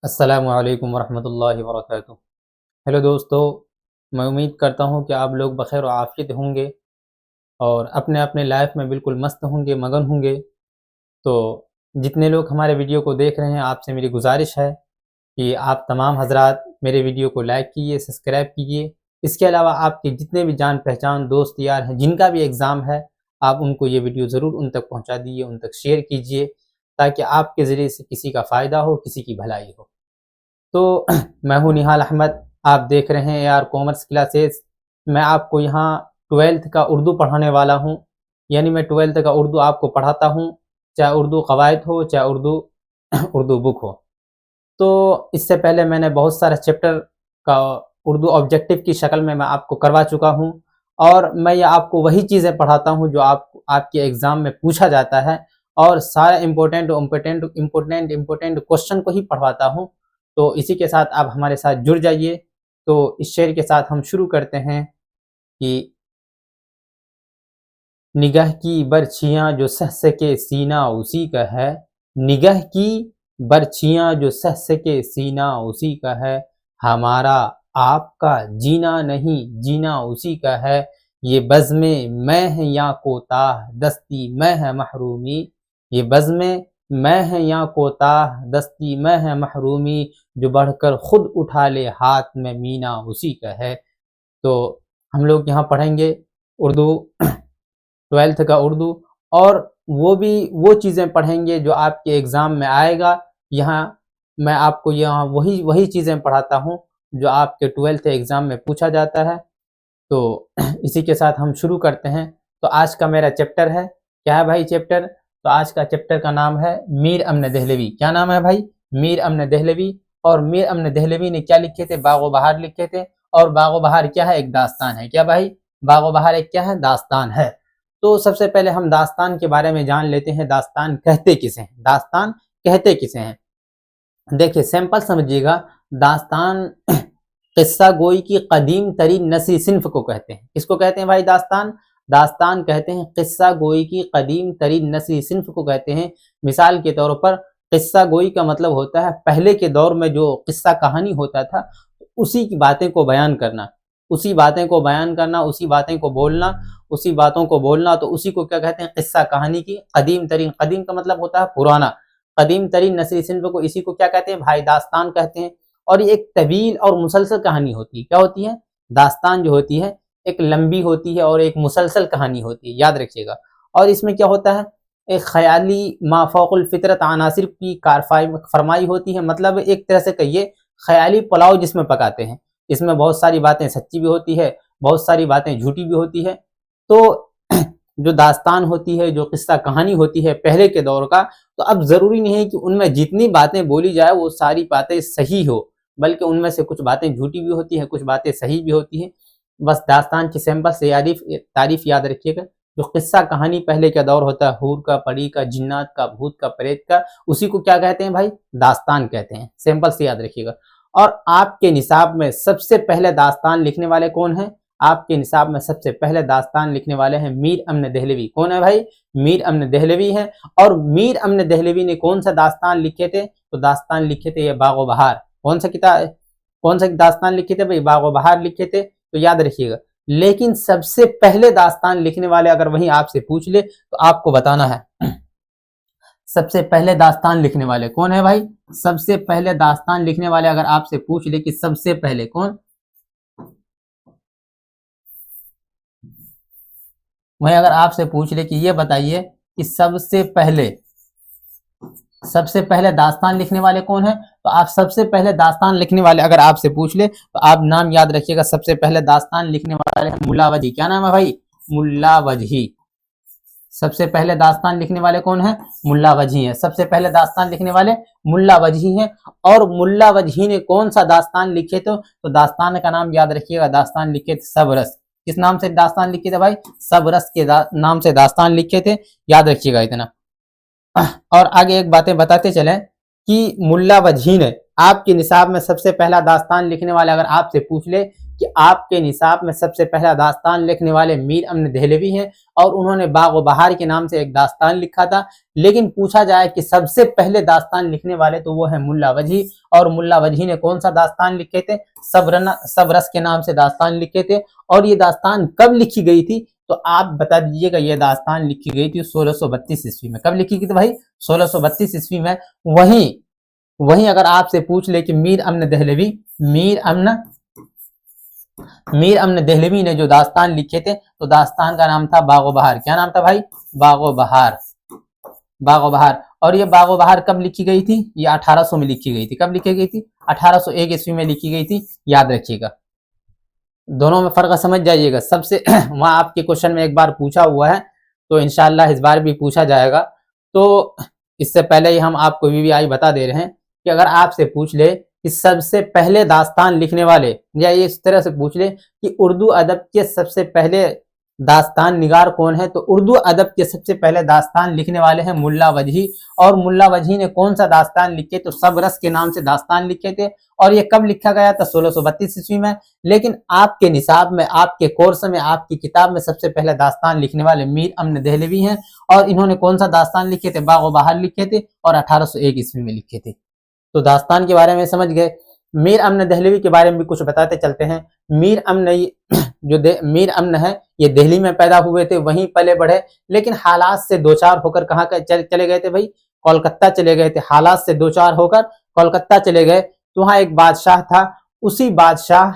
अस्सलामुअलैकुम वरहमतुल्लाहि वबरकातुहू। हेलो दोस्तों, मैं उम्मीद करता हूँ कि आप लोग बख़ैर व आफ़ियत होंगे और अपने अपने लाइफ में बिल्कुल मस्त होंगे, मगन होंगे। तो जितने लोग हमारे वीडियो को देख रहे हैं, आपसे मेरी गुजारिश है कि आप तमाम हज़रात मेरे वीडियो को लाइक कीजिए, सब्सक्राइब कीजिए। इसके अलावा आपके जितने भी जान पहचान दोस्त यार हैं, जिनका भी एग्ज़ाम है, आप उनको ये वीडियो ज़रूर उन तक पहुँचा दीजिए, उन तक शेयर कीजिए, ताकि आपके ज़रिए से किसी का फ़ायदा हो, किसी की भलाई हो। तो मैं हूँ निहाल अहमद, आप देख रहे हैं AR कॉमर्स क्लासेस। मैं आपको यहाँ 12th का उर्दू पढ़ाने वाला हूँ, यानी मैं 12th का उर्दू आपको पढ़ाता हूँ, चाहे उर्दू कवायद हो, चाहे उर्दू उर्दू बुक हो। तो इससे पहले मैंने बहुत सारे चैप्टर का उर्दू ऑब्जेक्टिव की शक्ल में मैं आपको करवा चुका हूँ, और मैं ये आपको वही चीज़ें पढ़ाता हूँ जो आपके एग्ज़ाम में पूछा जाता है, और सारा इम्पोर्टेंट क्वेश्चन को ही पढ़वाता हूँ। तो इसी के साथ आप हमारे साथ जुड़ जाइए। तो इस शेर के साथ हम शुरू करते हैं कि निगाह की बर्छियाँ जो सह सके सीना उसी का है। निगाह की बर्छियाँ जो सह सके सीना उसी का है। हमारा आपका जीना नहीं जीना उसी का है। ये बज़्मे मैं है या कोताह दस्ती मैं है महरूमी। ये बज़्मे मैं है या कोताह दस्ती मैं है महरूमी। जो बढ़कर खुद उठा ले हाथ में मीना उसी का है। तो हम लोग यहाँ पढ़ेंगे उर्दू 12th का उर्दू, और वो चीज़ें पढ़ेंगे जो आपके एग्ज़ाम में आएगा। यहाँ मैं आपको यहाँ वही वही चीज़ें पढ़ाता हूँ जो आपके 12th एग्ज़ाम में पूछा जाता है। तो इसी के साथ हम शुरू करते हैं। तो आज का मेरा चैप्टर है, क्या है भाई चैप्टर? तो आज का चैप्टर का नाम है मीर अमन देहलवी। क्या नाम है भाई? मीर अमन देहलवी। और मीर अमन देहलवी ने क्या लिखे थे? बाग़ व बहार लिखे थे। और बाग़ व बहार क्या है? एक दास्तान है। क्या भाई? बाग़ व बहार एक क्या है? दास्तान है। तो सबसे पहले हम दास्तान के बारे में जान लेते हैं। दास्तान कहते किसे हैं? दास्तान कहते किसे हैं? देखिए सिंपल समझिएगा, दास्तान किस्सा गोई की कदीम तरीन नस्ली सिन्फ को कहते हैं। किसको कहते हैं भाई? दास्तान। दास्तान कहते हैं किस्सा गोई की कदीम तरीन नस्ली सिन्फ को कहते हैं। मिसाल के तौर पर किस्सा गोई का मतलब होता है पहले के दौर में जो किस्सा कहानी होता था, उसी की बातें को बयान करना, उसी बातें को बयान करना, उसी बातें को बोलना, उसी बातों को बोलना। तो उसी को क्या कहते हैं? किस्सा कहानी की कदीम तरीन। कदीम का मतलब होता है पुराना। कदीम तरीन नस्ली सिन्फ को इसी को क्या कहते हैं भाई? दास्तान कहते हैं। और ये एक तवील और मुसलसल कहानी होती है। क्या होती है? दास्तान जो होती है एक लंबी होती है और एक मुसलसल कहानी होती है, याद रखिएगा। और इसमें क्या होता है? एक ख्याली माफौकुल फितरत अनासिर की कारफाई फरमाई होती है। मतलब एक तरह से कहिए ख्याली पुलाव जिसमें पकाते हैं। इसमें बहुत सारी बातें सच्ची भी होती है, बहुत सारी बातें झूठी भी होती है। तो जो दास्तान होती है, जो किस्सा कहानी होती है पहले के दौर का, तो अब ज़रूरी नहीं है कि उनमें जितनी बातें बोली जाए वो सारी बातें सही हो, बल्कि उनमें से कुछ बातें झूठी भी होती हैं, कुछ बातें सही भी होती हैं। बस दास्तान की सिंपल से तारीफ याद रखिएगा। जो किस्सा कहानी पहले का दौर होता है, हूर का, परी का, जिन्नात का, भूत का, प्रेत का, उसी को क्या कहते हैं भाई? दास्तान कहते हैं। सिंपल से याद रखिएगा। और आपके निसाब में सबसे पहले दास्तान लिखने वाले कौन हैं? आपके निसाब में सबसे पहले दास्तान लिखने वाले हैं मीर अमन देहलवी। कौन है भाई? मीर अमन देहलवी हैं। और मीर अमन देहलवी ने कौन सा दास्तान लिखे थे? तो दास्तान लिखे थे ये बाग़ व बहार। कौन सा किताब, कौन सा दास्तान लिखे थे भाई? बाग़ व बहार लिखे थे। तो याद रखिएगा। लेकिन सबसे पहले दास्तान लिखने वाले अगर वही आपसे पूछ ले तो आपको बताना है सबसे पहले दास्तान लिखने वाले कौन है भाई? सबसे पहले दास्तान लिखने वाले अगर आपसे पूछ ले कि सबसे पहले कौन, वही अगर आपसे पूछ ले कि ये बताइए कि सबसे पहले दास्तान लिखने वाले कौन है, तो आप सबसे पहले दास्तान लिखने वाले अगर आपसे पूछ ले तो आप नाम याद रखिएगा। सबसे पहले दास्तान लिखने वाले हैं मुल्ला वजही। क्या नाम है भाई? मुल्ला वजही। सबसे पहले दास्तान लिखने वाले कौन है? मुल्ला वजही है। सबसे पहले दास्तान लिखने वाले मुल्ला वजही हैं। और मुल्ला वजही ने कौन सा दास्तान लिखे थे? तो दास्तान का नाम याद रखिएगा। दास्तान लिखे थे सबरस। किस नाम से दास्तान लिखे थे भाई? सबरस के नाम से दास्तान लिखे थे, याद रखिएगा इतना। और आगे एक बातें बताते चले कि मुल्ला वजही ने आपके निसाब में सबसे पहला दास्तान लिखने वाले अगर आपसे पूछ ले कि आपके निसाब में सबसे पहला दास्तान लिखने वाले मीर अमन देहलवी हैं और उन्होंने बाग व बहार के नाम से एक दास्तान लिखा था। लेकिन पूछा जाए कि सबसे पहले दास्तान लिखने वाले तो वो है मुल्ला वजही, और मुल्ला वजही ने कौन सा दास्तान लिखे थे? सब रस के नाम से दास्तान लिखे थे। और ये दास्तान कब लिखी गई थी? तो आप बता दीजिएगा। ये दास्तान लिखी गई थी 1632 ईस्वी में। कब लिखी गई थी भाई? 1632 ईस्वी में। वहीं अगर आपसे पूछ ले कि मीर अमन देहलवी ने जो दास्तान लिखे थे तो दास्तान का नाम था बाग व बहार। क्या नाम था भाई? बाग व बहार। और ये बाग व बहार कब लिखी गई थी? ये 1800 में लिखी गई थी। कब लिखी गई थी? 1801 ईस्वी में लिखी गई थी। याद रखिएगा, दोनों में फर्क समझ जाइएगा। सबसे वहां आपके क्वेश्चन में एक बार पूछा हुआ है तो इंशाल्लाह इस बार भी पूछा जाएगा। तो इससे पहले ही हम आपको VVI बता दे रहे हैं कि अगर आपसे पूछ ले कि सबसे पहले दास्तान लिखने वाले, या इस तरह से पूछ ले कि उर्दू अदब के सबसे पहले दास्तान निगार कौन है, तो उर्दू अदब के सबसे पहले दास्तान लिखने वाले हैं मुल्ला वजही। और मुल्ला वजही ने कौन सा दास्तान लिखे? तो सब रस के नाम से दास्तान लिखे थे। और ये कब लिखा गया था? 1632 ईस्वी में। लेकिन आपके निसाब में, आपके कोर्स में, आपकी किताब में सबसे पहले दास्तान लिखने वाले मीर अमन देहलवी हैं। और इन्होंने कौन सा दास्तान लिखे थे? बाग व बहार लिखे थे और 1801 ईस्वी में लिखे थे। तो दास्तान के बारे में समझ गए। मीर अमन देहलवी के बारे में भी कुछ बताते चलते हैं। मीर अमन है, ये दिल्ली में पैदा हुए थे, वहीं पले बढ़े। लेकिन हालात से दो चार होकर कहाँ चले गए थे भाई? कोलकाता चले गए थे। हालात से दो चार होकर कोलकाता चले गए। तो वहाँ एक बादशाह था। उसी बादशाह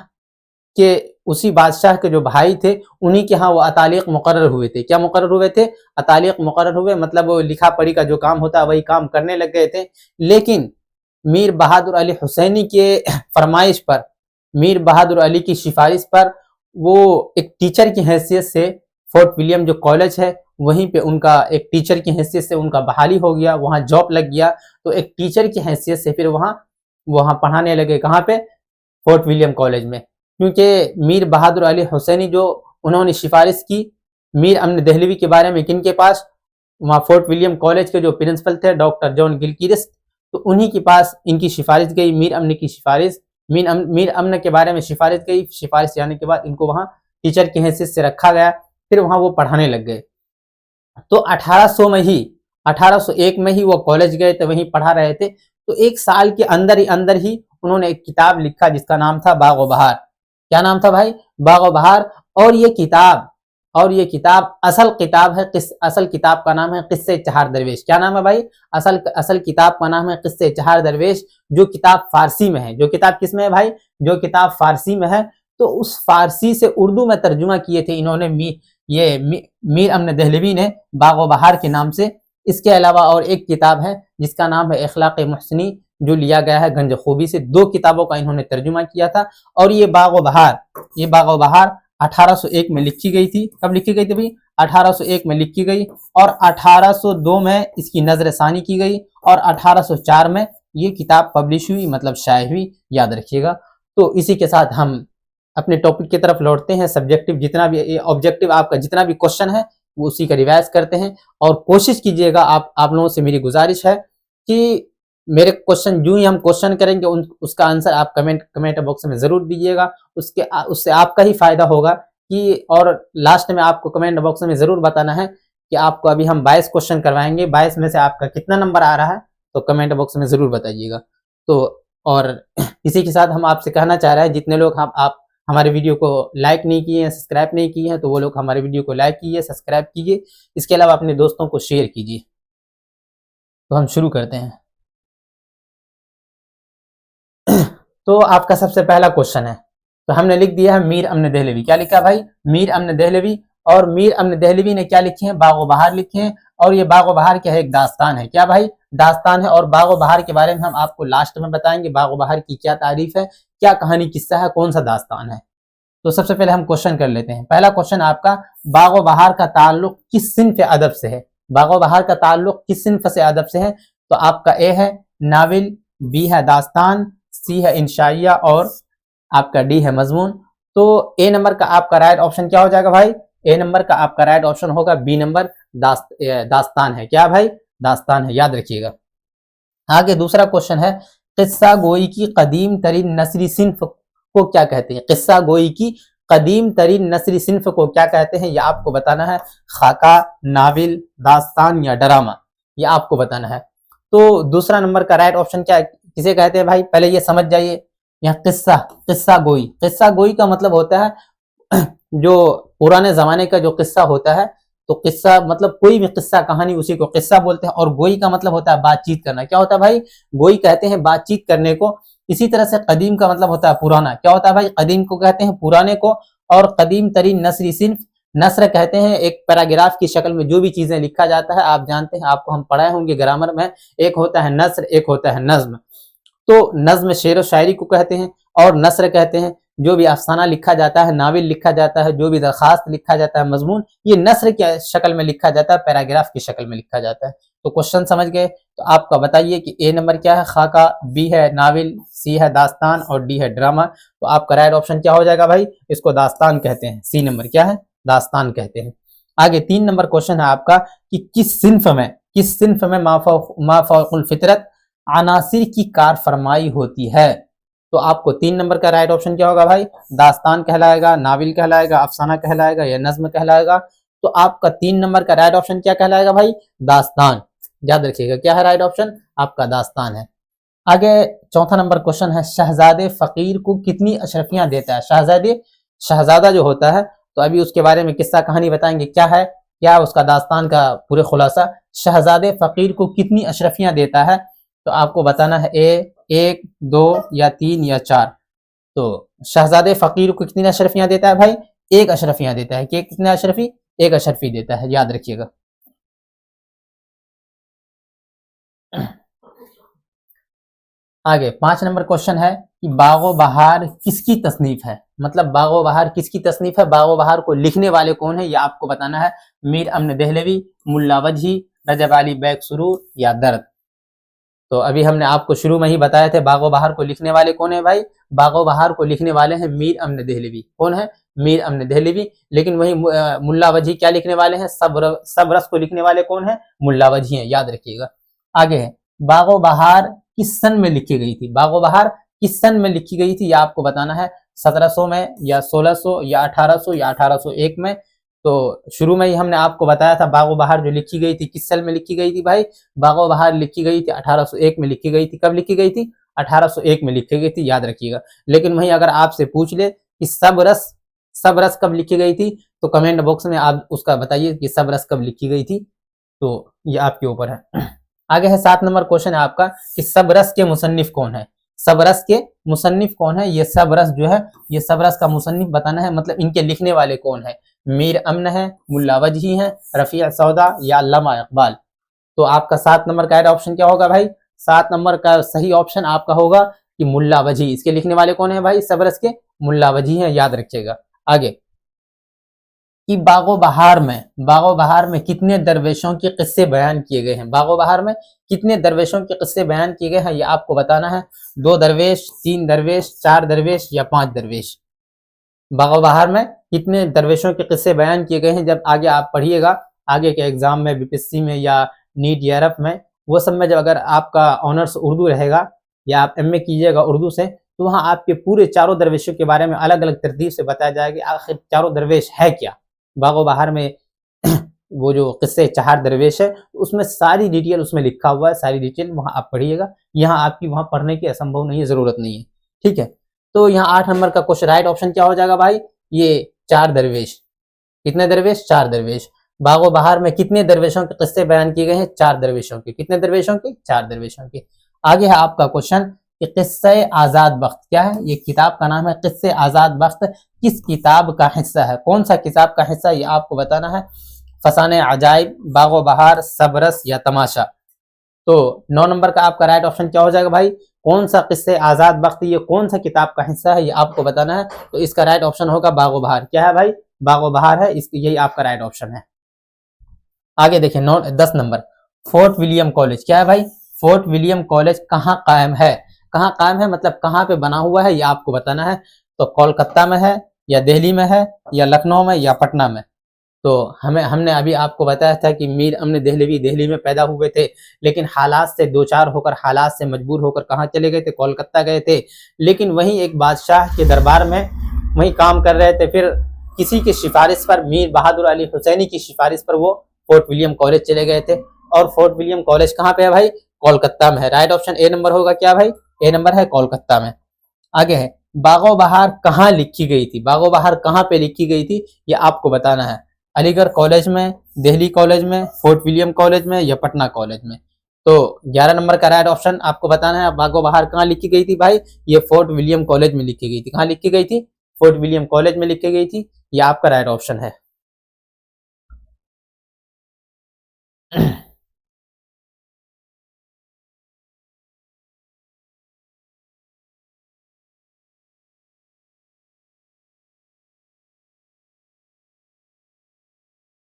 के जो भाई थे, उन्हीं के यहाँ वो अतालिक मुकर्रर हुए थे। क्या मुकर्रर हुए थे? अतालिक मुकर्रर हुए, मतलब वो लिखा पढ़ी का जो काम होता है वही काम करने लग गए थे। लेकिन मीर बहादुर अली हुसैनी के फरमाइश पर, मीर बहादुर अली की सिफारिश पर, वो एक टीचर की हैसियत से फोर्ट विलियम जो कॉलेज है वहीं पे उनका एक टीचर की हैसियत से उनका बहाली हो गया, वहाँ जॉब लग गया। तो एक टीचर की हैसियत से फिर वहाँ पढ़ाने लगे। कहाँ पे? फोर्ट विलियम कॉलेज में। क्योंकि मीर बहादुर अली हुसैनी जो उन्होंने सिफारिश की मीर अमन देहलवी के बारे में किनके पास? वहाँ फोर्ट विलियम कॉलेज के जो प्रिंसिपल थे डॉक्टर जॉन गिलक्रिस्ट, तो उन्हीं के पास इनकी सिफारिश गई। मीर अमन के बारे में सिफारिश गई। सिफारिश जाने के बाद इनको वहाँ टीचर की हैसियत से रखा गया। फिर वहाँ वो पढ़ाने लग गए। तो 1801 में ही वो कॉलेज गए, तो वहीं पढ़ा रहे थे। तो एक साल के अंदर ही उन्होंने एक किताब लिखा जिसका नाम था बाग व बहार। क्या नाम था भाई? बाग व बहार। और ये किताब असल किताब है। असल किताब का नाम है किस्से चहार दरवेश। क्या नाम है भाई? असल किताब का नाम है किस्से चहार दरवेश, जो किताब फारसी में है। जो किताब किस में है भाई? जो किताब फारसी में है। तो उस फारसी से उर्दू में तर्जुमा किए थे इन्होंने मीर अमन देहलवी ने बाग व बहार के नाम से। इसके अलावा और एक किताब है जिसका नाम है इखलाक मुहसिनी, जो लिया गया है गंज खूबी से। दो किताबों का इन्होंने तर्जुमा किया था। और ये बाग व बहार 1801 में लिखी गई थी। कब लिखी गई थी भाई? 1801 में लिखी गई। और 1802 में इसकी नजरसानी की गई। और 1804 में ये किताब पब्लिश हुई, मतलब शाये हुई। याद रखिएगा। तो इसी के साथ हम अपने टॉपिक की तरफ लौटते हैं। सब्जेक्टिव जितना भी, ऑब्जेक्टिव आपका जितना भी क्वेश्चन है वो उसी का रिवाइज करते हैं। और कोशिश कीजिएगा, आप लोगों से मेरी गुजारिश है कि मेरे क्वेश्चन जो ही हम क्वेश्चन करेंगे उसका आंसर आप कमेंट बॉक्स में जरूर दीजिएगा। उससे आपका ही फायदा होगा कि, और लास्ट में आपको कमेंट बॉक्स में जरूर बताना है कि आपको अभी हम 22 क्वेश्चन करवाएंगे, 22 में से आपका कितना नंबर आ रहा है, तो कमेंट बॉक्स में जरूर बताइएगा। तो और इसी के साथ हम आपसे कहना चाह रहे हैं, जितने लोग आप हमारे वीडियो को लाइक नहीं किए हैं, सब्सक्राइब नहीं किए हैं, तो वो लोग हमारे वीडियो को लाइक कीजिए, सब्सक्राइब कीजिए। इसके अलावा अपने दोस्तों को शेयर कीजिए। तो हम शुरू करते हैं। तो आपका सबसे पहला क्वेश्चन है, तो हमने लिख दिया है मीर अमन देहलवी। क्या लिखा भाई? मीर अमन देहलवी। और मीर अमन देहलवी ने क्या लिखे हैं? बाग व बहार लिखे हैं। और ये बाग व बहार क्या है? एक दास्तान है। क्या भाई? दास्तान है। और बाग व बहार के बारे में हम आपको लास्ट में बताएंगे, बाग व बहार की क्या तारीफ है, क्या कहानी किस्सा है, कौन सा दास्तान है। तो सबसे पहले हम क्वेश्चन कर लेते हैं। पहला क्वेश्चन आपका, बाग व बहार का ताल्लुक किस सिन्फ अदब से है? बाग व बहार का ताल्लुक किस सिन्फ से अदब से है? तो आपका ए है नाविल, बी है दास्तान, सी है इंशाइया और आपका डी है मजमून। तो ए नंबर का आपका राइट ऑप्शन क्या हो जाएगा भाई? ए नंबर का आपका राइट ऑप्शन होगा बी नंबर, दास्तान है। क्या भाई? दास्तान है। याद रखिएगा। आगे दूसरा क्वेश्चन है, किस्सा गोई की कदीम तरीन नस्री सिन्फ को क्या कहते हैं, किस्सा गोई की कदीम तरीन नस्री सिन्फ को क्या कहते हैं, ये आपको बताना है। खाका, नाविल, दास्तान या ड्रामा, ये आपको बताना है। तो दूसरा नंबर का राइट ऑप्शन क्या किसे कहते हैं भाई, पहले ये समझ जाइए। यहाँ किस्सा, किस्सा गोई का मतलब होता है जो पुराने जमाने का जो किस्सा होता है, तो किस्सा मतलब कोई भी किस्सा कहानी उसी को किस्सा बोलते हैं। और गोई का मतलब होता है बातचीत करना। क्या होता है भाई, गोई कहते हैं बातचीत करने को। इसी तरह से कदीम का मतलब होता है पुराना। क्या होता है भाई, कदीम को कहते हैं पुराने को। और कदीम तरीन नसरी सिन्फ, नस्र कहते हैं एक पैराग्राफ की शक्ल में जो भी चीजें लिखा जाता है। आप जानते हैं, आपको हम पढ़ाए होंगे ग्रामर में, एक होता है नस्र, एक होता है नज्म। तो नज्म शेर व शायरी को कहते हैं, और नस्र कहते हैं जो भी अफसाना लिखा जाता है, नाविल लिखा जाता है, जो भी दरखास्त लिखा जाता है, मजमून, ये नस्र की शक्ल में लिखा जाता है, पैराग्राफ की शक्ल में लिखा जाता है। तो क्वेश्चन समझ गए। तो आपका बताइए कि ए नंबर क्या है, खाका, बी है नाविल, सी है दास्तान और डी है ड्रामा। तो आपका राइट ऑप्शन क्या हो जाएगा भाई, इसको दास्तान कहते हैं। सी नंबर क्या है, दास्तान कहते हैं। आगे 3 नंबर क्वेश्चन है आपका कि किस सिन्फ में माफौकुल फितरत अनासिर की कार फरमाई होती है। तो आपको 3 नंबर का राइट ऑप्शन क्या होगा भाई, दास्तान कहलाएगा, नाविल कहलाएगा, अफसाना कहलाएगा या नज्म कहलाएगा। तो आपका 3 नंबर का राइट ऑप्शन क्या कहलाएगा भाई, दास्तान। याद रखिएगा क्या है राइट ऑप्शन, आपका दास्तान है। आगे 4था नंबर क्वेश्चन है, शहजादे फकीर को कितनी अशरफियां देता है। शहजादा जो होता है, तो अभी उसके बारे में किस्सा कहानी बताएंगे, क्या है क्या उसका दास्तान का पूरे खुलासा। शहजादे फकीर को कितनी अशरफियां देता है, तो आपको बताना है ए 1, 2 या 3 या 4। तो शहजादे फकीर को कितनी अशरफियां देता है भाई, 1 अशरफियां देता है। कितने अशरफी, 1 अशरफी देता है, याद रखिएगा। आगे 5 नंबर क्वेश्चन है कि बागो बहार किसकी तसनीफ है। मतलब बागो बहार किसकी तसनीफ है, बागो बहार को लिखने वाले कौन है, ये आपको बताना है। मीर अमन दहलवी, मुल्ला वजही, रजब अली बैग सुरूर या दर्द। तो अभी हमने आपको शुरू में ही बताया थे बागो बहार को लिखने वाले कौन है भाई, बागो बहार को लिखने वाले हैं मीर अमन दहलवी। कौन है, मीर अमन दहलवी। लेकिन वही मुल्ला वजही क्या लिखने वाले हैं, सब रस को लिखने वाले कौन है, मुल्ला वजही है, याद रखिएगा। आगे है, बागो बहार किस सन में लिखी गई थी। बागो बहार किस सन में लिखी गई थी, यह आपको बताना है। 1700 में या 1600 या 1800 या 1801 में। तो शुरू में ही हमने आपको बताया था बागो बहार जो लिखी गई थी किस साल में लिखी गई थी भाई, बागो बहार लिखी गई थी 1801 में लिखी गई थी। कब लिखी गई थी, 1801 में लिखी गई थी, याद रखिएगा। लेकिन वहीं अगर आपसे पूछ ले कि सब रस कब लिखी गई थी, तो कमेंट बॉक्स में आप उसका बताइए कि सब रस कब लिखी गई थी। तो ये आपके ऊपर है। आगे है 7 नंबर क्वेश्चन है आपका कि सब रस के मुसन्निफ कौन है। सब रस के मुसन्निफ कौन है, ये सब रस जो है, ये सब रस का मुसन्निफ बताना है। मतलब इनके लिखने वाले कौन है, मीर अमन है, मुल्ला वजही है, रफीअ सौदा या अल्लामा इकबाल। तो आपका 7 नंबर का ऑप्शन क्या होगा भाई, 7 नंबर का सही ऑप्शन आपका होगा कि मुल्ला वजही। इसके लिखने वाले कौन है भाई, सब रस के मुल्ला वजही है, याद रखिएगा। आगे कि बागो बहार में कितने दरवेशों के किस्से बयान किए गए हैं। बागो बहार में कितने दरवेशों के किस्से बयान किए गए हैं, ये आपको बताना है। 2 दरवेश, 3 दरवेश, 4 दरवेश या 5 दरवेश। बागो बहार में कितने दरवेशों के किस्से बयान किए गए हैं, जब आगे आप पढ़िएगा, आगे के एग्जाम में, बीपीएससी में या नीट या रफ में, वो सब में जब अगर आपका ऑनर्स उर्दू रहेगा या आप एमए कीजिएगा उर्दू से, तो वहाँ आपके पूरे चारों दरवेशों के बारे में अलग अलग तरतीब से बताया जाएगा आखिर चारों दरवेश है क्या। बागो बहार में वो जो किस्से 4 दरवेश है, उसमें सारी डिटेल उसमें लिखा हुआ है, सारी डिटेल वहां आप पढ़िएगा। यहाँ आपकी वहां पढ़ने की असंभव नहीं है, जरूरत नहीं है, ठीक है। तो यहाँ 8 नंबर का क्वेश्चन राइट ऑप्शन क्या हो जाएगा भाई, ये 4 दरवेश। कितने दरवेश, 4 दरवेश। बागो बहार में कितने दरवेशों के किस्से बयान किए गए हैं, 4 दरवेशों के। कितने दरवेशों के, 4 दरवेशों के। आगे है आपका क्वेश्चन कि किस्से आजाद बख्त क्या है, ये किताब का नाम है किस्से आजाद बख्त, किस किताब का हिस्सा है, कौन सा किताब का हिस्सा, ये आपको बताना है। फसाने अजाइब, बागो बहार, सबरस या तमाशा। तो 9 नंबर का आपका राइट ऑप्शन क्या हो जाएगा भाई, कौन सा किस्से आजाद बख्त, ये कौन सा किताब का हिस्सा है, ये आपको बताना है। तो इसका राइट ऑप्शन होगा बागो बहार। क्या है भाई, बागो बहार है, इसकी यही आपका राइट ऑप्शन है। आगे देखिए 10 नंबर, फोर्ट विलियम कॉलेज क्या है भाई, फोर्ट विलियम कॉलेज कहाँ कायम है। कहाँ कायम है मतलब कहाँ पे बना हुआ है, ये आपको बताना है। तो कोलकाता में है या दिल्ली में है या लखनऊ में या पटना में। तो हमने अभी आपको बताया था कि मीर अमन देहलवी दिल्ली में पैदा हुए थे, लेकिन हालात से दो चार होकर, हालात से मजबूर होकर कहाँ चले गए थे, कोलकाता गए थे। लेकिन वहीं एक बादशाह के दरबार में वहीं काम कर रहे थे। फिर किसी की सिफारिश पर, मीर बहादुर अली हुसैनी की सिफारिश पर वो फोर्ट विलियम कॉलेज चले गए थे। और फोर्ट विलियम कॉलेज कहाँ पे है भाई? कोलकाता में है। राइट ऑप्शन ए नंबर होगा क्या भाई? ए नंबर है, कोलकाता में। आगे है, बागो बहार कहाँ लिखी गई थी? बागो बहार कहाँ पे लिखी गई थी, ये आपको बताना है। अलीगढ़ कॉलेज में, दिल्ली कॉलेज में, फोर्ट विलियम कॉलेज में या पटना कॉलेज में? तो 11 नंबर का राइट ऑप्शन आपको बताना है। बागो बहार कहाँ लिखी गई थी भाई? ये फोर्ट विलियम कॉलेज में लिखी गई थी। कहाँ लिखी गई थी? फोर्ट विलियम कॉलेज में लिखी गई थी। ये आपका राइट ऑप्शन है।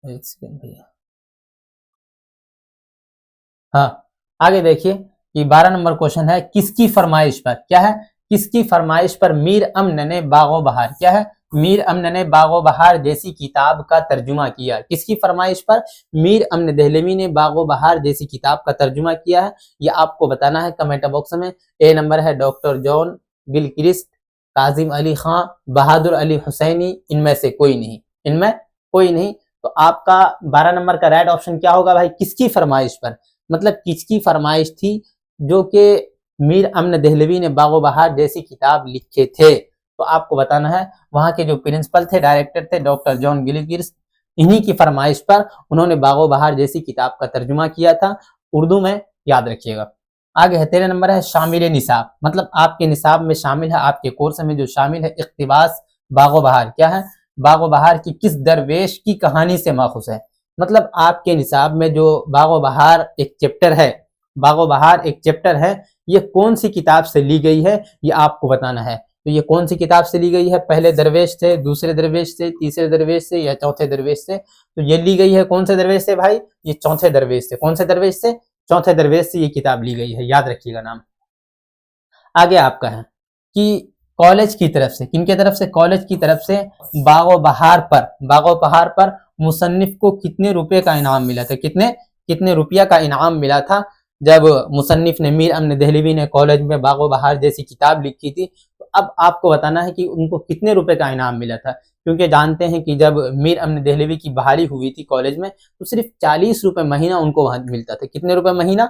एक सेकंड भैया। हाँ, आगे देखिए कि 12 नंबर क्वेश्चन है, किसकी फरमाइश पर? क्या है? किसकी फरमाइश पर मीर अमन ने बागो बहार, क्या है? मीर अमन ने बागो बहार जैसी किताब का तर्जुमा किया। किसकी फरमाइश पर मीर अमन देहलवी ने बागो बहार जैसी किताब का तर्जुमा किया है? ये आपको बताना है कमेंट बॉक्स में। ए नंबर है doctor John Gilchrist, Kazim Ali Khan, Bahadur Ali Husaini, इनमें से कोई नहीं, इनमें कोई नहीं। तो आपका 12 नंबर का राइट ऑप्शन क्या होगा भाई? किसकी फरमाइश पर, मतलब किसकी फरमाइश थी जो कि मीर अमन देहलवी ने बागो बहार जैसी किताब लिखे थे? तो आपको बताना है, वहां के जो प्रिंसिपल थे, डायरेक्टर थे, डॉक्टर जॉन गिलक्रिस्ट, इन्हीं की फरमाइश पर उन्होंने बागो बहार जैसी किताब का तर्जुमा किया था उर्दू में, याद रखिएगा। आगे है 13 नंबर है, शामिल निसाब, मतलब आपके निसाब में शामिल है, आपके कोर्स में जो शामिल है, इक्तिबास बागो बहार। क्या है? बागो बहार की किस दरवेश की कहानी से माखुज है? मतलब आपके निसाब में जो बागो बहार एक चैप्टर है, बागो बहार एक चैप्टर है, ये कौन सी किताब से ली गई है, ये आपको बताना है। तो ये कौन सी किताब से ली गई है? पहले दरवेश से, दूसरे दरवेश से, तीसरे दरवेश से या चौथे दरवेश से? तो ये ली गई है कौन से दरवेश से भाई? ये चौथे दरवेश से। कौन से दरवेश से? चौथे दरवेश से ये किताब ली गई है, याद रखिएगा नाम। आगे आपका है कि कॉलेज की तरफ से, किनके तरफ से? कॉलेज की तरफ से बागो बहार पर, बागो बहार पर मुसन्निफ को कितने रुपए का इनाम मिला था? कितने कितने रुपया का इनाम मिला था जब मुसन्निफ ने, मीर अमन देहलवी ने कॉलेज में बागो बहार जैसी किताब लिखी थी? तो अब आपको बताना है कि उनको कितने रुपए का इनाम मिला था, क्योंकि जानते हैं कि जब मीर अमन देहलवी की बहाली हुई थी कॉलेज में, तो सिर्फ 40 रुपए महीना उनको वहां मिलता था। कितने रुपए महीना?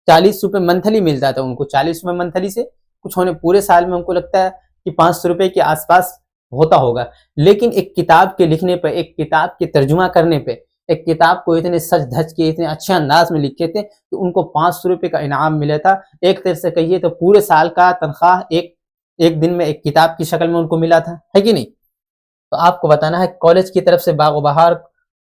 40 रुपए मंथली मिलता था उनको। 40 रुपए मंथली से कुछ होने, पूरे साल में उनको लगता है कि 500 रुपए के आसपास होता होगा। लेकिन एक किताब के लिखने पे, एक किताब के तर्जुमा करने पे, एक किताब को इतने सच धज के, इतने अच्छे अंदाज में लिखे थे कि उनको 500 रुपए का इनाम मिला था। एक तरह से कहिए तो पूरे साल का तनख्वाह एक एक दिन में एक किताब की शक्ल में उनको मिला था, है कि नहीं? तो आपको बताना है कॉलेज की तरफ से बागो बहार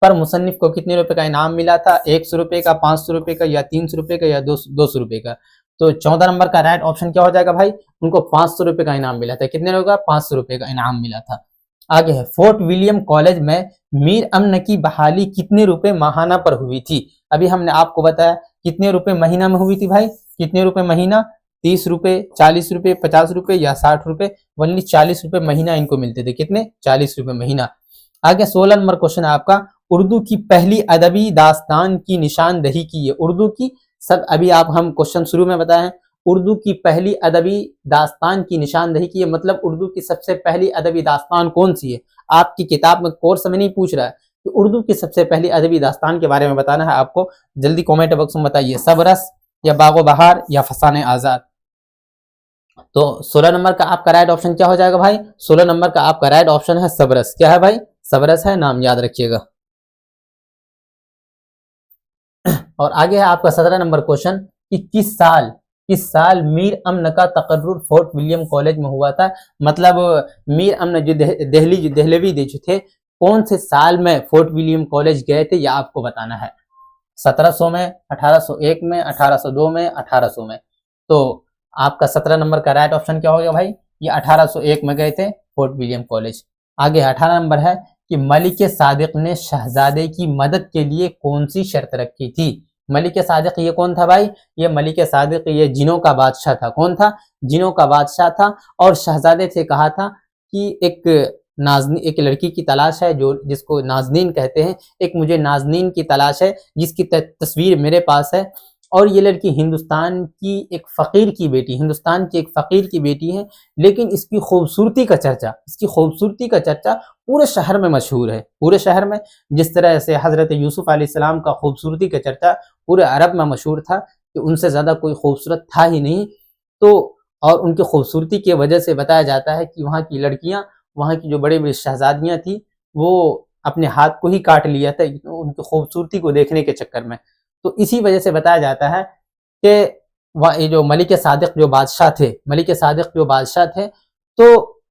पर मुसन्निफ को कितने रुपए का इनाम मिला था? 100 रुपए का, 500 रुपए का, या 300 रुपए का, या 200 रुपए का? तो 14 नंबर का राइट ऑप्शन क्या हो जाएगा भाई? उनको 500 रुपए का इनाम मिला था। कितने होगा? 500 रुपए का इनाम मिला था। आगे है, फोर्ट विलियम कॉलेज में मीर अमन की बहाली कितने रुपए माहाना पर हुई थी? अभी हमने आपको बताया कितने रुपए महीना में हुई थी भाई? कितने रुपए महीना? 30 रुपए, 40 रुपए, 50 रुपए या 60 रुपए? ओनली 40 रुपए महीना इनको मिलते थे। कितने? 40 रुपए महीना। आगे 16 नंबर क्वेश्चन है आपका, उर्दू की पहली अदबी दास्तान की निशानदही की है। उर्दू की, सब अभी आप हम क्वेश्चन शुरू में बताए हैं, उर्दू की पहली अदबी दास्तान की निशानदही की है, मतलब उर्दू की सबसे पहली अदबी दास्तान कौन सी है? आपकी किताब में, कोर्स में नहीं पूछ रहा है कि उर्दू की सबसे पहली अदबी दास्तान के बारे में बताना है आपको। जल्दी कमेंट बॉक्स में बताइए, सबरस या बागो बहार या फसाने आजाद? तो 16 नंबर का आपका राइट ऑप्शन क्या हो जाएगा भाई? 16 नंबर का आपका राइट ऑप्शन है सबरस। क्या है भाई? सबरस है, नाम याद रखिएगा। और आगे है आपका 17 नंबर क्वेश्चन कि किस साल मीर अमन का तकर्रुर फोर्ट विलियम कॉलेज में हुआ था? मतलब मीर अमन जो देहलवी जो थे, कौन से साल में फोर्ट विलियम कॉलेज गए थे, यह आपको बताना है। 1700 में, 1801 में, 1802 में, 1800 में? तो आपका 17 नंबर का राइट ऑप्शन क्या हो गया भाई? ये 1801 में गए थे फोर्ट विलियम कॉलेज। आगे 18 नंबर है कि मलिक सादिक ने शहजादे की मदद के लिए कौन सी शर्त रखी थी? मलिक सादिक ये कौन था भाई? ये मलिक सादिक ये जिनों का बादशाह था। कौन था? जिनों का बादशाह था। और शहजादे से कहा था कि एक नाज़नीन, एक लड़की की तलाश है जो जिसको नाज़नीन कहते हैं, एक मुझे नाज़नीन की तलाश है जिसकी तस्वीर मेरे पास है। और ये लड़की हिंदुस्तान की एक फ़कीर की बेटी, हिंदुस्तान की एक फ़कीर की बेटी है, लेकिन इसकी खूबसूरती का चर्चा, इसकी खूबसूरती का चर्चा पूरे शहर में मशहूर है, पूरे शहर में। जिस तरह से हज़रत यूसुफ़ अलैहिस्सलाम का खूबसूरती का चर्चा पूरे अरब में मशहूर था कि उनसे ज़्यादा कोई खूबसूरत था ही नहीं। तो और उनकी खूबसूरती की वजह से बताया जाता है कि वहाँ की लड़कियाँ, वहाँ की जो बड़ी-बड़ी शहज़ादियाँ थी, वो अपने हाथ को ही काट लिया था उनकी खूबसूरती को देखने के चक्कर में। तो इसी वजह से बताया जाता है कि वह ये जो मलिक सादिक जो बादशाह थे, मलिक सादिक जो बादशाह थे, तो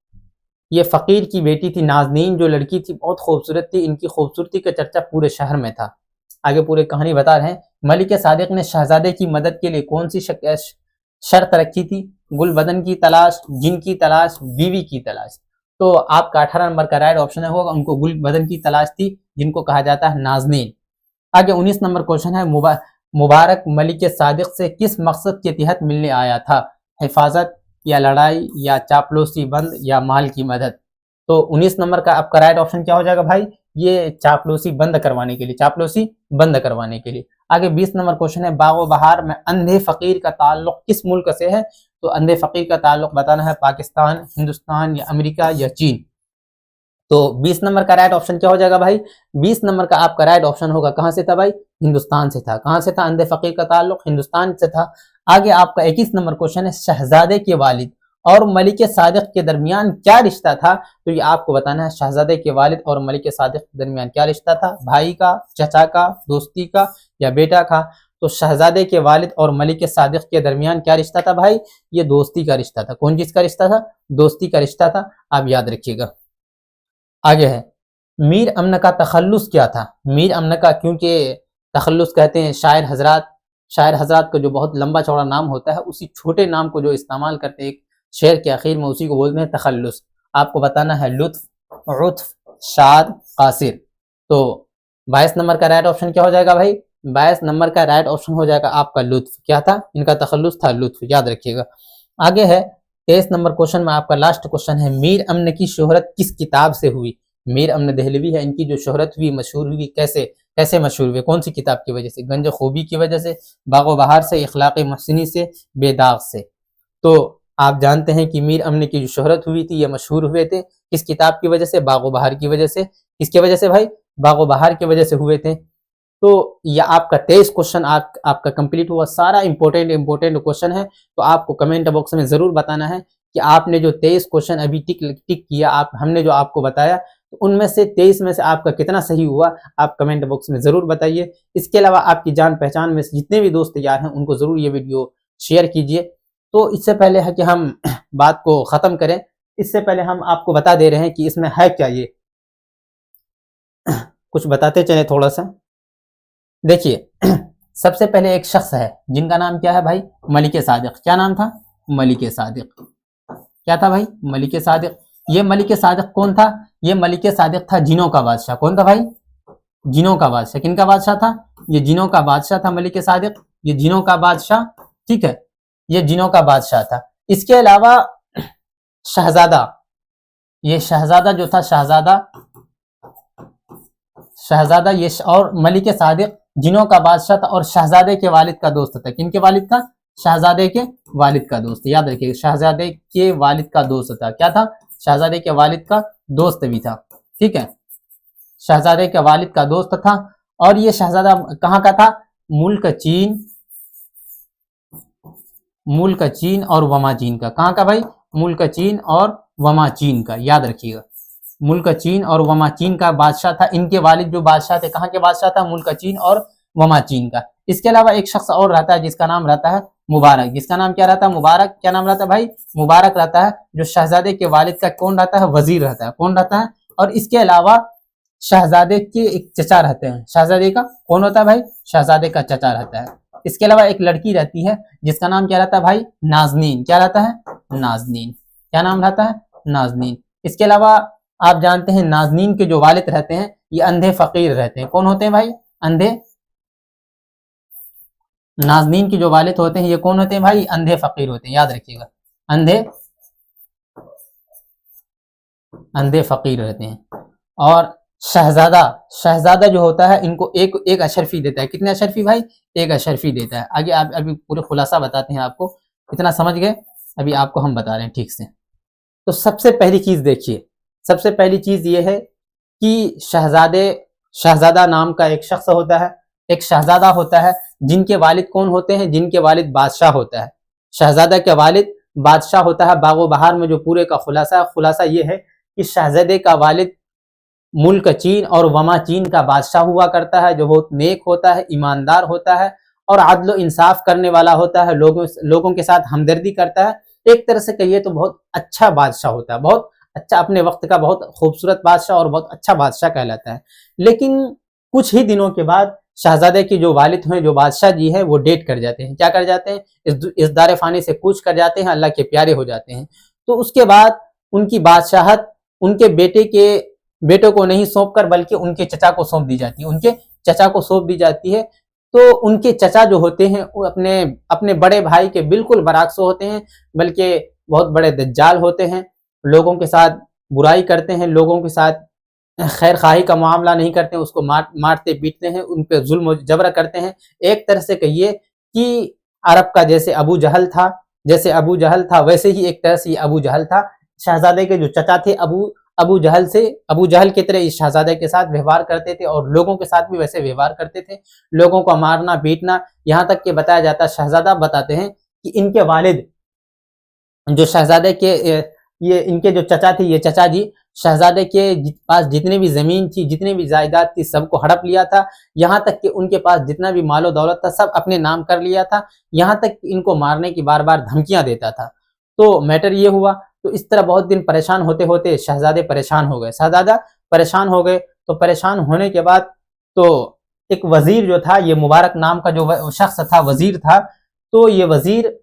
ये फ़कीर की बेटी थी नाज़नीन जो लड़की थी, बहुत खूबसूरत थी। इनकी खूबसूरती का चर्चा पूरे शहर में था। आगे पूरी कहानी बता रहे हैं। मलिक सादिक ने शहज़ादे की मदद के लिए कौन सी शर्त रखी थी? गुलबदन की तलाश, जिन की तलाश, बीवी की तलाश। तो आपका 18 नंबर का राइट ऑप्शन होगा, उनको गुलबदन की तलाश थी, जिनको कहा जाता है नाज़नीन। आगे 19 नंबर क्वेश्चन है, मुबारक मलिक सादिक से किस मकसद के तहत मिलने आया था? हिफाजत या लड़ाई या चापलूसी बंद या माल की मदद? तो 19 नंबर का आपका राइट ऑप्शन क्या हो जाएगा भाई? ये चापलूसी बंद करवाने के लिए, चापलूसी बंद करवाने के लिए। आगे 20 नंबर क्वेश्चन है, बागो बहार में अंधे फकीर का ताल्लुक किस मुल्क से है? तो अंधे फकीर का ताल्लुक बताना है पाकिस्तान, हिंदुस्तान या अमेरिका या चीन। तो 20 नंबर का राइट ऑप्शन क्या हो जाएगा भाई? 20 नंबर का आपका राइट ऑप्शन होगा, कहां से था भाई? हिंदुस्तान से था। कहां से था अंधे फकीर का ताल्लुक? हिंदुस्तान से था। आगे आपका 21 नंबर क्वेश्चन है, शहजादे के वालिद और मलिक सादिक के दरमियान क्या रिश्ता था? तो ये आपको बताना है, शहजादे के वालिद और मलिक सादिक के दरमियान क्या रिश्ता था? भाई का, चचा का, दोस्ती का या बेटा का? तो शहजादे के वालिद और मलिक सादिक के दरमियान क्या रिश्ता था भाई? ये दोस्ती का रिश्ता था। कौन चीज का रिश्ता था? दोस्ती का रिश्ता था। आप याद रखिएगा। आगे है, मीर अमन का तखल्लुस क्या था? मीर अमन का, क्योंकि तखल्लुस कहते हैं शायर हजरात का जो बहुत लंबा चौड़ा नाम होता है, उसी छोटे नाम को जो इस्तेमाल करते हैं एक शेर के आखिर में, उसी को बोलते हैं तखल्लुस। आपको बताना है लुत्फ, उत्फ, शाद, कासिर। तो 22 नंबर का राइट ऑप्शन क्या हो जाएगा भाई? 22 नंबर का राइट ऑप्शन हो जाएगा आपका लुत्फ। क्या था? इनका तखल्लुस था लुत्फ, याद रखिएगा। आगे है 23 नंबर क्वेश्चन में आपका लास्ट क्वेश्चन है, मीर अमन की शोहरत किस किताब से हुई? मीर अमन दहलवी है, इनकी जो शोहरत हुई, मशहूर हुई, कैसे कैसे मशहूर हुए? कौन सी किताब की वजह से? गंज खूबी की वजह से, बागो बहार से, इखलाक महसिनी से, बेदाग से। तो आप जानते हैं कि मीर अमन की जो शोहरत हुई थी, ये मशहूर हुए थे किस किताब की वजह से? बागो बहार की वजह से। किसकी वजह से भाई? बागो बहार की वजह से हुए थे। तो यह आपका 23 क्वेश्चन आपका कंप्लीट हुआ। सारा इंपॉर्टेंट क्वेश्चन है। तो आपको कमेंट बॉक्स में जरूर बताना है कि आपने जो 23 क्वेश्चन अभी टिक टिक किया, आप हमने जो आपको बताया, तो उनमें से 23 में से आपका कितना सही हुआ, आप कमेंट बॉक्स में जरूर बताइए। इसके अलावा आपकी जान पहचान में से जितने भी दोस्त तैयार हैं, उनको जरूर ये वीडियो शेयर कीजिए। तो इससे पहले है कि हम बात को खत्म करें, इससे पहले हम आपको बता दे रहे हैं कि इसमें है क्या, ये कुछ बताते चले थोड़ा सा। देखिए सबसे पहले एक शख्स है जिनका नाम क्या है भाई? मलिक सादिक। क्या नाम था? मलिक सादिक। क्या था भाई? मलिक सादिक। ये मलिक सादिक कौन था? ये मलिक सादिक था जिनों का बादशाह। कौन था भाई? जिनों का बादशाह। किनका बादशाह था? ये जिनों का बादशाह था मलिक सादिक। ये जिनों का बादशाह, ठीक है, ये जिनों का बादशाह था। इसके अलावा शहजादा, ये शहजादा जो था, शहजादा शहजादा ये और मलिक सादिक जिनों का बादशाह था और शहजादे के वालिद का दोस्त था। किनके वालिद का? शहजादे के वालिद का दोस्त। याद रखिए, शहजादे के वालिद का दोस्त था। क्या था? शहजादे के वालिद का दोस्त भी था, ठीक है, शहजादे के वालिद का दोस्त था। और ये शहजादा कहाँ का था? मुल्क चीन और वमा चीन का। कहाँ का भाई? मुल्क चीन और वमा चीन का, याद रखिएगा। मुल्क चीन और वमा चीन का बादशाह था। इनके वालिद जो बादशाह थे, कहाँ के बादशाह था? मुल्क चीन और वमा चीन का। इसके अलावा एक शख्स और रहता है जिसका नाम रहता है मुबारक। जिसका नाम क्या रहता है? मुबारक। क्या नाम रहता है भाई? मुबारक रहता है, जो शहजादे के वालिद का कौन रहता है? वजीर रहता है। कौन रहता है? और इसके अलावा शहजादे के एक चचा रहते हैं। शहजादे का कौन होता है भाई? शहजादे का चचा रहता है। इसके अलावा एक लड़की रहती है जिसका नाम क्या रहता है भाई? नाजनीन। क्या रहता है? नाजनीन। क्या नाम रहता है? नाजनीन। इसके अलावा आप जानते हैं नाजनीन के जो वालिद रहते हैं, ये अंधे फकीर रहते हैं। कौन होते हैं भाई? अंधे। नाजनीन के जो वालिद होते हैं, ये कौन होते हैं भाई? अंधे फकीर होते हैं, याद रखिएगा। अंधे अंधे फकीर रहते हैं। और शहजादा, शहजादा जो होता है इनको एक अशरफी देता है। कितने अशरफी भाई? एक अशरफी देता है। आगे आप अभी पूरे खुलासा बताते हैं आपको। इतना समझ गए? अभी आपको हम बता रहे हैं ठीक से। तो सबसे पहली चीज देखिए, सबसे पहली चीज ये है कि शहजादा नाम का एक शख्स होता है, एक शहजादा होता है, जिनके वालिद कौन होते हैं? जिनके वालिद बादशाह होता है। शहजादा के वालिद बादशाह होता है। बागो बहार में जो पूरे का खुलासा ये है कि शहजादे का वालिद मुल्क चीन और वमा चीन का बादशाह हुआ करता है, जो बहुत नेक होता है, ईमानदार होता है और आदलो इंसाफ करने वाला होता है, लोगों के साथ हमदर्दी करता है। एक तरह से कहिए तो बहुत अच्छा बादशाह होता है, बहुत अच्छा, अपने वक्त का बहुत खूबसूरत बादशाह और बहुत अच्छा बादशाह कहलाता है। लेकिन कुछ ही दिनों के बाद शहजादे की जो वालिद हैं, जो बादशाह जी है, वो डेट कर जाते हैं। क्या कर जाते हैं? इस दारे फानी से कूच कर जाते हैं, अल्लाह के प्यारे हो जाते हैं। तो उसके बाद उनकी बादशाहत उनके बेटों को नहीं सौंप कर बल्कि उनके चचा को सौंप दी जाती है, उनके चचा को सौंप दी जाती है। तो उनके चचा जो होते हैं वो अपने बड़े भाई के बिल्कुल बराक्स होते हैं, बल्कि बहुत बड़े दज्जाल होते हैं, लोगों के साथ बुराई करते हैं, लोगों के साथ खैर खाही का मामला नहीं करते हैं, उसको मारते पीटते हैं, उन पे जुल्म जबर करते हैं। एक तरह से कहिए कि अरब का जैसे अबू जहल था वैसे ही एक तरह से अबू जहल था। शहजादे के जो चचा थे अबू जहल की तरह इस शहजादे के साथ व्यवहार करते थे और लोगों के साथ भी वैसे व्यवहार करते थे, लोगों को मारना पीटना। यहाँ तक कि बताया जाता, शहजादा बताते हैं कि इनके वालिद जो शहजादे के ये इनके जो चचा थे, ये चचा जी शहजादे के पास जितनी भी जमीन थी, जितनी भी जायदाद थी, सबको हड़प लिया था। यहाँ तक कि उनके पास जितना भी मालो दौलत था सब अपने नाम कर लिया था। यहाँ तक कि इनको मारने की बार बार धमकियां देता था। तो मैटर ये हुआ। तो इस तरह बहुत दिन परेशान होते होते शहजादे परेशान हो गए, शहजादा परेशान हो गए। तो परेशान होने के बाद तो एक वजीर जो था, ये मुबारक नाम का जो शख्स था, वजीर था, तो ये वजीर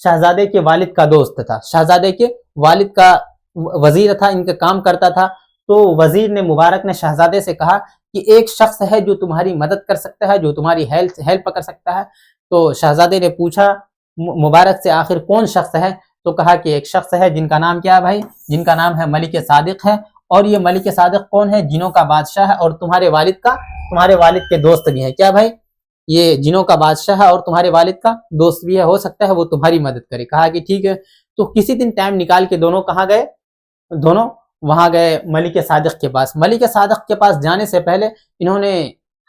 शहजादे के वालिद का दोस्त था, शहजादे के वालिद का वजीर था, इनका काम करता था। तो वजीर ने, मुबारक ने शहजादे से कहा कि एक शख्स है जो तुम्हारी मदद कर सकता है, जो तुम्हारी हेल्प कर सकता है। तो शहजादे ने पूछा मुबारक से, आखिर कौन शख्स है? तो कहा कि एक शख्स है जिनका नाम क्या है भाई? जिनका नाम है मलिक सादिक है। और ये मलिक सादिक कौन है? जिनों का बादशाह है और तुम्हारे वालिद के दोस्त भी है। क्या भाई? ये जिनों का बादशाह है और तुम्हारे वालिद का दोस्त भी है, हो सकता है वो तुम्हारी मदद करे। कहा कि ठीक है। तो किसी दिन टाइम निकाल के दोनों कहाँ गए? दोनों वहां गए मलिक सादिक के पास। मलिक सादिक के पास जाने से पहले इन्होंने,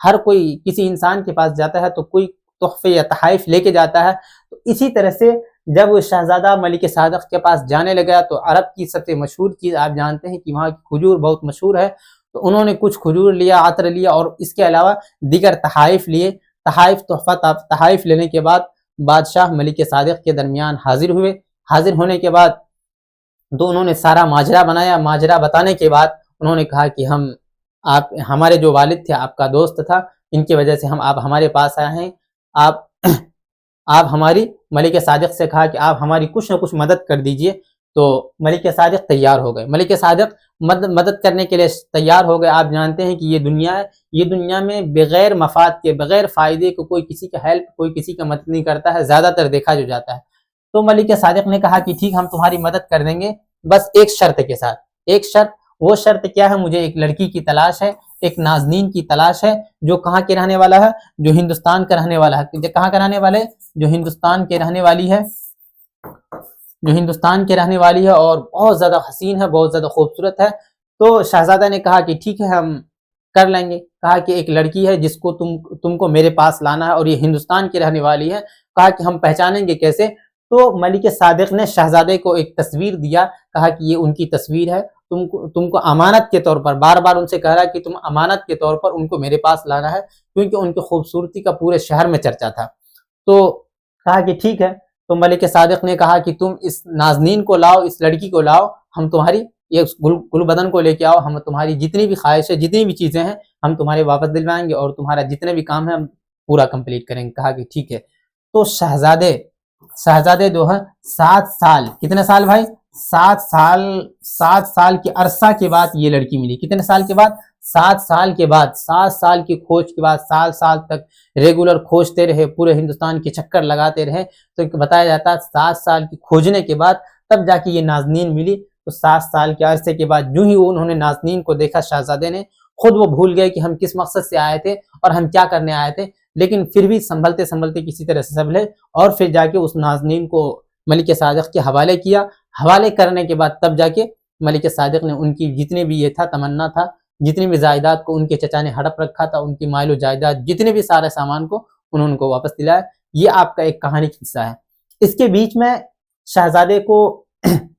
हर कोई किसी इंसान के पास जाता है तो कोई तोहफे या तहाइफ लेके जाता है। तो इसी तरह से जब शहजादा मलिक सादिक के पास जाने लगा तो अरब की सबसे मशहूर चीज आप जानते हैं कि वहाँ की खजूर बहुत मशहूर है। तो उन्होंने कुछ खजूर लिया, अतर लिया और इसके अलावा दीगर तहाइफ लिए। तहाइफ लेने के बाद बादशाह मलिक सादिक के दरमियान हाजिर हुए। हाजिर होने के बाद तो उन्होंने सारा माजरा बनाया। माजरा बताने के बाद उन्होंने कहा कि आप हमारे जो वालिद थे, आपका दोस्त था, इनकी वजह से आप हमारे पास आए हैं। आप आप हमारी, मलिक सादिक से कहा कि आप हमारी कुछ न कुछ मदद कर दीजिए। तो मलिक सादिक तैयार हो गए, मलिक सादिक मदद करने के लिए तैयार हो गए। आप जानते हैं कि ये दुनिया में बगैर मफाद के, बगैर फायदे को कोई किसी का हेल्प, कोई किसी का मदद नहीं करता है, ज्यादातर देखा जो जाता है। तो मलिक सादिक ने कहा कि ठीक, हम तुम्हारी मदद कर देंगे, बस एक शर्त के साथ। एक शर्त, वो शर्त क्या है? मुझे एक लड़की की तलाश है, एक नाजनीन की तलाश है, जो कहाँ के रहने वाला है? जो हिंदुस्तान का रहने वाला है। कहाँ का रहने वाले? जो हिंदुस्तान के रहने वाली है, जो हिंदुस्तान के रहने वाली है और बहुत ज्यादा हसीन है, बहुत ज्यादा खूबसूरत है। तो शहजादा ने कहा कि ठीक है, हम कर लेंगे। कहा कि एक लड़की है जिसको तुमको मेरे पास लाना है और ये हिंदुस्तान की रहने वाली है। कहा कि हम पहचानेंगे कैसे? तो मलिक सादिक ने शहजादे को एक तस्वीर दिया। कहा कि ये उनकी तस्वीर है, तुमको अमानत के तौर पर, बार बार उनसे कह रहा कि तुम अमानत के तौर पर उनको मेरे पास लाना है, क्योंकि उनकी खूबसूरती का पूरे शहर में चर्चा था। तो कहा कि ठीक है। तो मलिक सादिक ने कहा कि तुम इस नाजनीन को लाओ, इस लड़की को लाओ, हम तुम्हारी ये गुल बदन को लेके आओ, हम तुम्हारी जितनी भी ख्वाहिश है, जितनी भी चीजें हैं, हम तुम्हारे वापस दिलवाएंगे और तुम्हारा जितने भी काम है हम पूरा कंप्लीट करेंगे। कहा कि ठीक है। तो शहजादे जो है 7 साल, कितने साल भाई? 7 साल के अरसा के बाद ये लड़की मिली। कितने साल के बाद? 7 साल के बाद। 7 साल की खोज के बाद, 7 साल तक रेगुलर खोजते रहे, पूरे हिंदुस्तान के चक्कर लगाते रहे। तो बताया जाता है 7 साल की खोजने के बाद तब जाके ये नाजनीन मिली। तो 7 साल के अरसे के बाद यूं ही उन्होंने नाज़नीन को देखा, शहजादे ने खुद वो भूल गए कि हम किस मकसद से आए थे और हम क्या करने आए थे, लेकिन फिर भी संभलते संभलते किसी तरह से संभले और फिर जाके उस नाज़नीन को मलिक सादिक के हवाले किया। हवाले करने के बाद तब जाके मलिक सादिक ने उनकी जितने भी ये था तमन्ना था, जितनी भी जायदाद को उनके चचा ने हड़प रखा था, उनकी मालो जायदाद जितने भी सारे सामान को उन्होंने उनको वापस दिलाया। ये आपका एक कहानी किस्सा है। इसके बीच में शहजादे को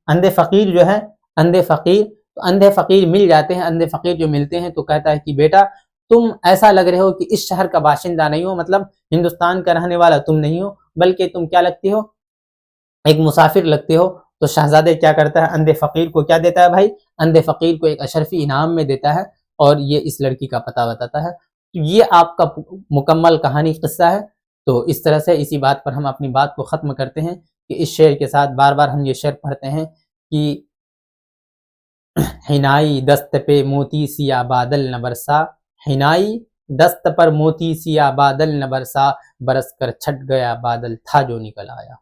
अंधे फकीर जो है, अंधे फकीर मिल जाते हैं। अंधे फकीर जो मिलते हैं तो कहता है कि बेटा तुम ऐसा लग रहे हो कि इस शहर का बाशिंदा नहीं हो, मतलब हिंदुस्तान का रहने वाला तुम नहीं हो, बल्कि तुम क्या लगती हो, एक मुसाफिर लगते हो। तो शहजादे क्या करता है, अंधे फकीर को क्या देता है भाई, अंधे फकीर को एक अशरफी इनाम में देता है और ये इस लड़की का पता बताता है। तो ये आपका मुकम्मल कहानी किस्सा है। तो इस तरह से इसी बात पर हम अपनी बात को ख़त्म करते हैं कि इस शेर के साथ बार बार हम ये शेर पढ़ते हैं कि हिनाई दस्त पे मोती सिया बादल न बरसा, हिनाई दस्त पर मोती सिया बादल न बरसा, बरस कर छट गया बादल था जो निकल आया।